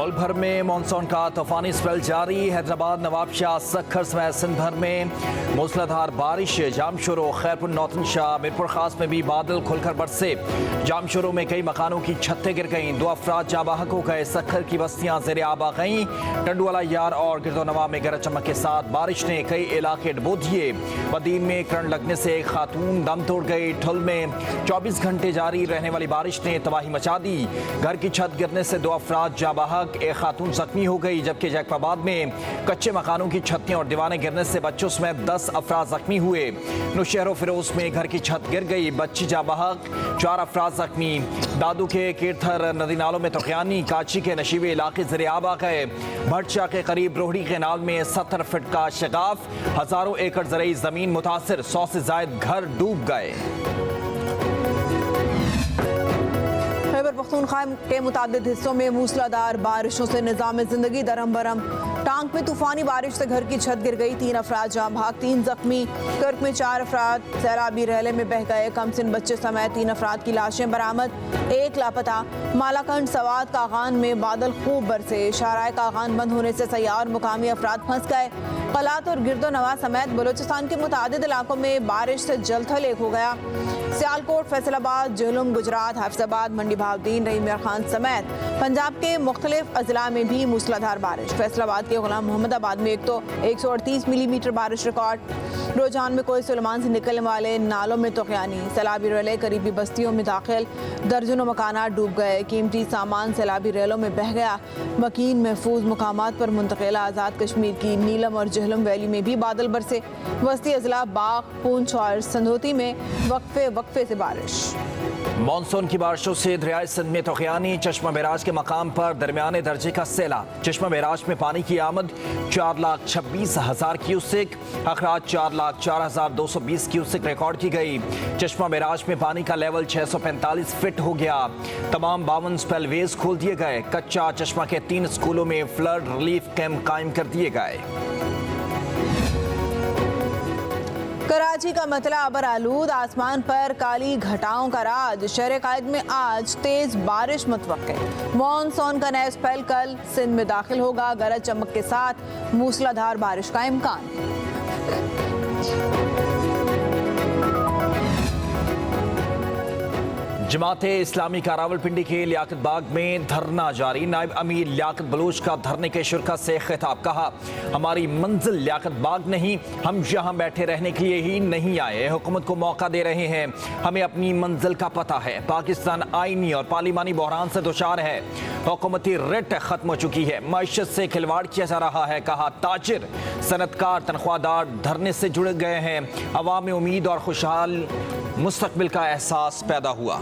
मुल्क भर में मानसून का तूफानी स्पेल जारी। हैदराबाद, नवाबशाह, सखर समेत सिंध भर में मूसलाधार बारिश। जामशोरो, खैरपुर, नौतनशाह, मीरपुर खास में भी बादल खुलकर बरसे। जामशोरो में कई मकानों की छतें गिर गईं। 2 अफराद जाँ बहक हो गए। सखर की बस्तियां ज़ेर आब आ गईं। टंडवाला यार और गिरदोनवा में गरज चमक के साथ बारिश ने कई इलाके डुबो दिए। बदीन में करंट लगने से एक खातून दम तोड़ गई। ठुल में 24 घंटे जारी रहने वाली बारिश ने तबाही मचा दी। घर की छत गिरने से 2 अफराद जाँ बहक, एक खातून जख्मी हो गई। जबकि जैकबाबाद में कच्चे मकानों की छतें और दीवारें गिरने से बच्चों समेत 10 अफराद जख्मी हुए। नौशहर फिरोज में घर की छत गिर गई। बच्ची जाँ बहक, 4 अफराद जख्मी। दादू के कीर्थर नदी नालों में तोक़यानी। काची के नशीबे इलाके ज़ेर आब आ गए। भटशाह के करीब रोहड़ी केनाल में 70 फीट का शगाफ। हजारों एकड़ ज़रई ज़मीन मुतासिर। 100 से ज़ायद घर डूब गए। खैबर पख्तूनख्वा के मुतादिद हिस्सों में मूसलाधार बारिशों से निज़ाम ज़िंदगी दरम बरम। टांग में तूफानी बारिश से घर की छत गिर गई। 3 अफराद जाँ बहक, 3 जख्मी। कर्क में 4 अफराद सैलाबी रहले में बह गए। कमसिन बच्चे समेत 3 अफराद की लाशें बरामद, 1 लापता। मालाकंड, सवात, कागान में बादल खूब बरसे। शाराय कागान बंद होने से सयार मुकामी अफराद फंस गए। कलात और गिरदो नवा समेत बलोचिस्तान के मुतादिद इलाकों में बारिश से जलथल एक हो गया। सियालकोट, फैसलाबाद, झेलम, गुजरात, हाफिजाबाद, मंडी भावदीन, रहीम यार खान समेत पंजाब के मुख्तलिफ अजला में भी मूसलाधार बारिश। फैसलाबाद के गुलाम मोहम्मदाबाद में 138 मिलीमीटर बारिश रिकॉर्ड। रोजान में कोई सुलेमान से निकलने वाले नालों में तोक़यानी। सैलाबी रेलें करीबी बस्तियों में दाखिल। दर्जनों मकानात डूब गए। कीमती सामान सैलाबी रेलों में बह गया। मकीन महफूज मुकामात पर मुंतकिल। आज़ाद कश्मीर की नीलम और जहलम वैली में भी बादल बरसे। वस्ती अजला बाग, पूंछ और संधोती में वक्फे से बारिश। मानसून की बारिशों से दरियाए सिंध में तोक़यानी। चश्मा बैराज के मकाम पर दरमियाने दर्जे का सैलाब। चश्मा बैराज में पानी की आमद 4,26,000 क्यूसेक। अखराज 4,04,220 क्यूसेक रिकॉर्ड की गई। चश्मा बैराज में पानी का लेवल 645 फीट हो गया। तमाम 52 स्पेलवेज खोल दिए गए। कच्चा चश्मा के 3 स्कूलों में फ्लड रिलीफ कैंप कायम कर दिए गए। कराची का मतला अबर आलूद। आसमान पर काली घटाओं का राज। शहर कायद में आज तेज बारिश मुतवक्के। मॉनसून का नया स्पेल कल सिंध में दाखिल होगा। गरज चमक के साथ मूसलाधार बारिश का इम्कान। जमाते इस्लामी का रावलपिंडी के लियाकत बाग में धरना जारी। नायब अमीर लियाकत बलूच का धरने के शुरका से खिताब। कहा, हमारी मंजिल लियाकत बाग नहीं, हम यहाँ बैठे रहने के लिए ही नहीं आए। हुकूमत को मौका दे रहे हैं, हमें अपनी मंजिल का पता है। पाकिस्तान आईनी और पार्लिमानी बहरान से दुचार है। हुकूमती रिट खत्म हो चुकी है। मईशत से खिलवाड़ किया जा रहा है। कहा, ताजिर, सनतकार, तनख्वाहदार धरने से जुड़ गए हैं। अवाम में उम्मीद और खुशहाल मुस्तकबिल का एहसास पैदा हुआ।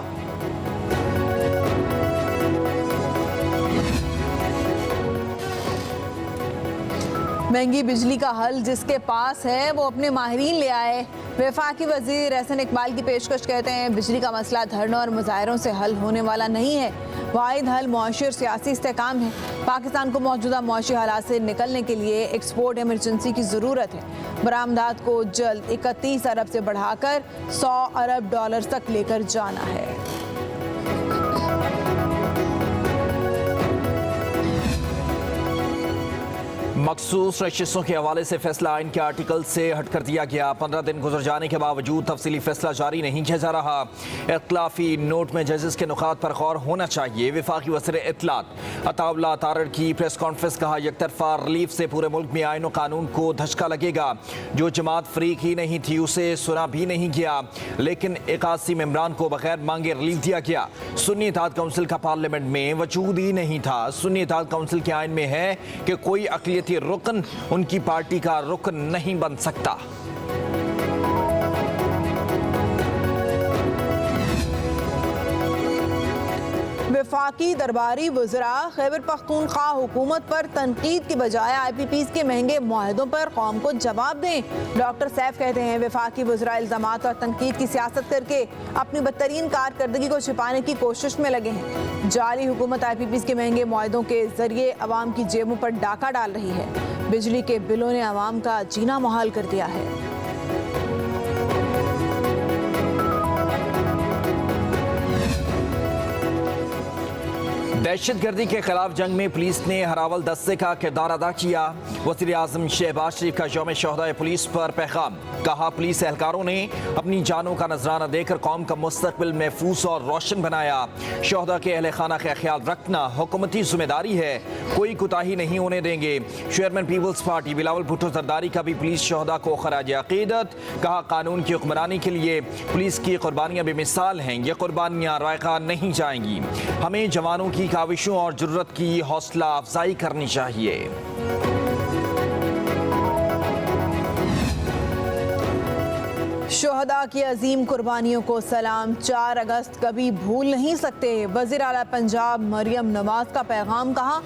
महंगी बिजली का हल जिसके पास है वो अपने माहिरीन ले आए। वफाकी वजीर एहसन इकबाल की पेशकश कहते हैं, बिजली का मसला धरनों और मुजाहरों से हल होने वाला नहीं है। वाहिद हल मुआशी और सियासी इस्तेहकाम है। पाकिस्तान को मौजूदा मुआशी हालात से निकलने के लिए एक्सपोर्ट एमरजेंसी की ज़रूरत है। बरामदात को जल्द 31 अरब से बढ़ाकर 100 अरब डॉलर तक लेकर जाना है। मखसूस रजिस्ट्रों के हवाले से फैसला आइन के आर्टिकल से हट कर दिया गया। 15 दिन गुजर जाने के बावजूद तफसीली फैसला जारी नहीं किया जा रहा। इख्तिलाफी नोट में जजेस के नुकात पर गौर होना चाहिए। वफाकी वज़ीर इत्तलात अताउल्लाह तारड़ की प्रेस कॉन्फ्रेंस। कहा, यकतरफा रिलीफ से पूरे मुल्क में आइन और कानून को धचका लगेगा। जो जमात फ्रीक ही नहीं थी उसे सुना भी नहीं गया, लेकिन 81 मेंबरान को बगैर मांगे रिलीफ दिया गया। सुन्नी इत्तेहाद काउंसिल का पार्लियामेंट में वजूद ही नहीं था। सुन्नी इत्तेहाद काउंसिल के आइन में है कि कोई अक़लियती रुकन उनकी पार्टी का रुकन नहीं बन सकता। वफाकी दरबारी वज़रा खैबर पख्तूनख्वा हुकूमत पर तनकीद की बजाय IPPs के महंगे मुआहदों पर कौम को जवाब दें। डॉक्टर सैफ कहते हैं, वफाकी वज़रा इल्ज़ामात और तनकीद की सियासत करके अपनी बदतरीन कारकर्दगी को छिपाने की कोशिश में लगे हैं। जाली हुकूमत IPPs के महंगे मुआहदों के जरिए अवाम की जेबों पर डाका डाल रही है। बिजली के बिलों ने अवाम का जीना मुहाल कर दिया है। दहशतगर्दी के खिलाफ जंग में पुलिस ने हरावल दस्ते का किरदार अदा किया। वज़ीर आज़म शहबाज शरीफ का यौम शहदाए पुलिस पर पैगाम। कहा, पुलिस एहलकारों ने अपनी जानों का नजराना देकर कौम का मुस्तकबिल महफूज और रोशन बनाया। शहदा के अहले खाना का ख्याल रखना हुकूमती जिम्मेदारी है, कोई कोताही नहीं होने देंगे। चेयरमैन पीपल्स पार्टी बिलावल भुट्टो जरदारी का भी पुलिस शहदा को खराज अकीदत। कहा, कानून की हुक्मरानी के लिए पुलिस की कुर्बानियां बेमिसाल हैं, ये कुर्बानियां रायगा नहीं जाएंगी। हमें जवानों की काविशों और जरूरत की हौसला अफजाई करनी चाहिए। शोहदा की अजीम कुर्बानियों को सलाम। 4 अगस्त कभी भूल नहीं सकते। वज़ीर आला पंजाब मरियम नवाज का पैगाम। कहा,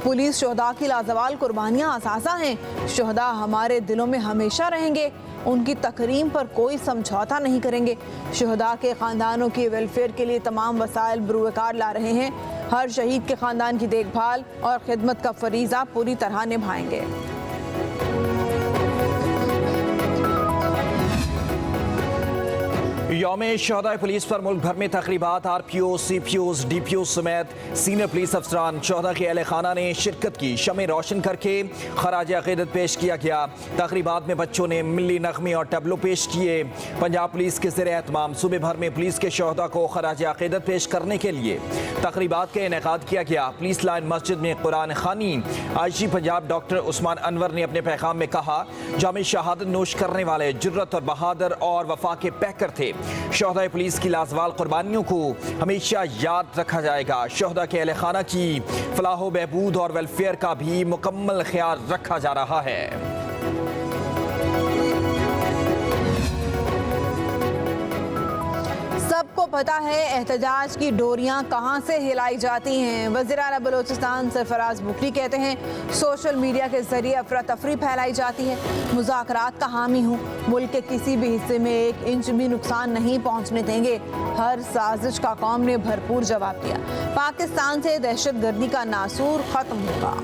पुलिस शोहदा की लाजवाल कुर्बानियां असासा हैं। शोहदा हमारे दिलों में हमेशा रहेंगे। उनकी तकरीम पर कोई समझौता नहीं करेंगे। शोहदा के ख़ानदानों की वेलफेयर के लिए तमाम वसाइल बरूकार ला रहे हैं। हर शहीद के ख़ानदान की देखभाल और खिदमत का फरीज़ा पूरी तरह निभाएंगे। यौम शहदाए पुलिस पर मुल्क भर में तकरीबात। RPO, CPOs, DPO समेत सीनियर पुलिस अफसरान शहदा के अहले खाना ने शिरकत की। शमें रोशन करके खराज अकीदत पेश किया गया। तकरीबात में बच्चों ने मिली नगमे और टैबलो पेश किए। पंजाब पुलिस के ज़ेर एहतमाम सूबे भर में पुलिस के शहदा को खराज अकीदत पेश करने के लिए तकरीबात का इनेकाद किया गया। पुलिस लाइन मस्जिद में कुरान खानी। IG पंजाब डॉक्टर उस्मान अनवर ने अपने पैगाम में कहा, जामे शहादत नोश करने वाले जुर्रत और बहादुर और वफा के पैकर थे। शहदाए पुलिस की लाजवाल कुर्बानियों को हमेशा याद रखा जाएगा। शहदा के अहले खाना की फलाह बहबूद और वेलफेयर का भी मुकम्मल ख्याल रखा जा रहा है। सबको पता है एहतजाज की डोरियां कहां से हिलाई जाती हैं। वज़ीर आला बलोचिस्तान सरफराज बुकरी कहते हैं, सोशल मीडिया के जरिए अफरा तफरी फैलाई जाती है। मुज़ाकरात का हामी हूँ, मुल्क के किसी भी हिस्से में 1 इंच भी नुकसान नहीं पहुँचने देंगे। हर साजिश का कौम ने भरपूर जवाब दिया। पाकिस्तान से दहशतगर्दी का नासूर खत्म होगा।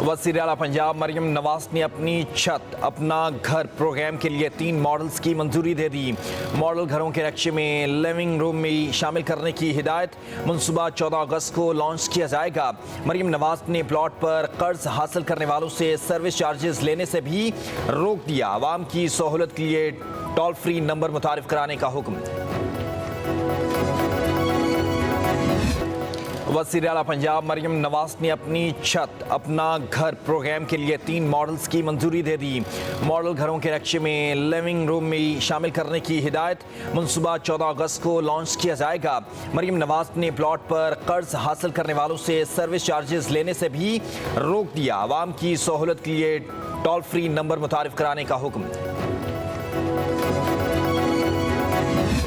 वज़ीर आला पंजाब मरियम नवाज ने अपनी छत अपना घर प्रोग्राम के लिए 3 मॉडल्स की मंजूरी दे दी। मॉडल घरों के नक्शे में लिविंग रूम में शामिल करने की हिदायत। मनसूबा 14 अगस्त को लॉन्च किया जाएगा। मरियम नवाज ने प्लॉट पर कर्ज हासिल करने वालों से सर्विस चार्जेस लेने से भी रोक दिया। आवाम की सहूलत के लिए टोल फ्री नंबर मुतारिफ कराने का हुक्म। वज़ीर आला पंजाब मरियम नवाज ने अपनी छत अपना घर प्रोग्राम के लिए 3 मॉडल्स की मंजूरी दे दी। मॉडल घरों के नक्शे में लिविंग रूम में शामिल करने की हिदायत। मनसूबा 14 अगस्त को लॉन्च किया जाएगा। मरियम नवाज ने प्लॉट पर कर्ज हासिल करने वालों से सर्विस चार्जेस लेने से भी रोक दिया। आवाम की सहूलत के लिए टोल फ्री नंबर मुतारिफ कराने का हुक्म।